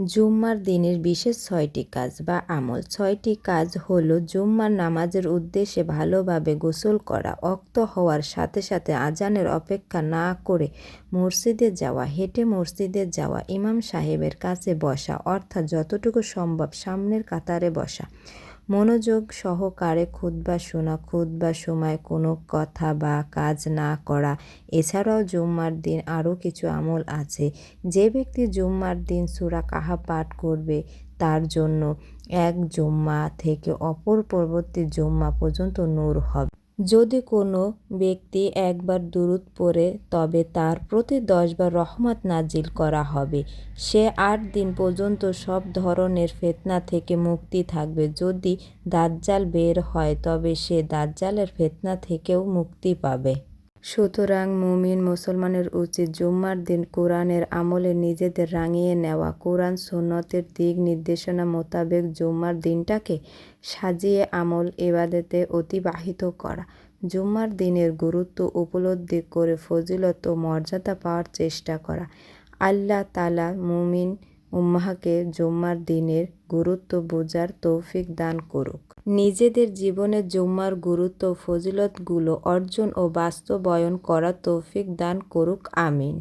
জুম্মার দিনের বিশেষ ৬টি কাজ বা আমল। ৬টি কাজ হলো জুম্মার নামাজের উদ্দেশ্যে ভালোভাবে গোসল করা, ওয়াক্ত হওয়ার সাথে সাথে আজানের অপেক্ষা না করে মসজিদে যাওয়া, হেঁটে মসজিদে যাওয়া, ইমাম সাহেবের কাছে বসা অর্থাৎ যতটুকু সম্ভব সামনের কাতারে বসা, মনোযোগ সহকারে খুতবা শোনা, খুতবার সময় কোনো কথা বা কাজ না করা। এছাড়াও জুম্মার দিন আরও কিছু আমল আছে। যে ব্যক্তি জুম্মার দিন সূরা কাহাফ পাঠ করবে তার জন্য এক জুম্মা থেকে অপর পরবর্তী জুম্মা পর্যন্ত নূর হবে। যদি কোনো ব্যক্তি একবার দুরূদ পড়ে তবে তার প্রতি ১০ বার রহমত নাজিল করা হবে। সে ৮ দিন পর্যন্ত সব ধরনের ফিতনা থেকে মুক্তি থাকবে। যদি দাজ্জাল বের হয় তবে সে দাজ্জালের ফিতনা থেকেও মুক্তি পাবে। সুতরাং মুমিন মুসলমানের উচিত জুম্মার দিন কোরআনের আমলে নিজেদের রাঙিয়ে নেওয়া, কোরআন সুন্নতের দিক নির্দেশনা মোতাবেক জুম্মার দিনটাকে সাজিয়ে আমল ইবাদতে অতিবাহিত করা, জুম্মার দিনের গুরুত্ব উপলব্ধি করে ফজিলত ও মর্যাদা পাওয়ার চেষ্টা করা। আল্লাহ তাআলা মুমিন উম্মাহকে জুম্মার দিনের গুরুত্ব বোঝার তৌফিক দান করুক। নিজেদের জীবনে জুম্মার গুরুত্ব ও ফজিলতগুলো অর্জন ও বাস্তবায়ন করার তৌফিক দান করুক। আমিন।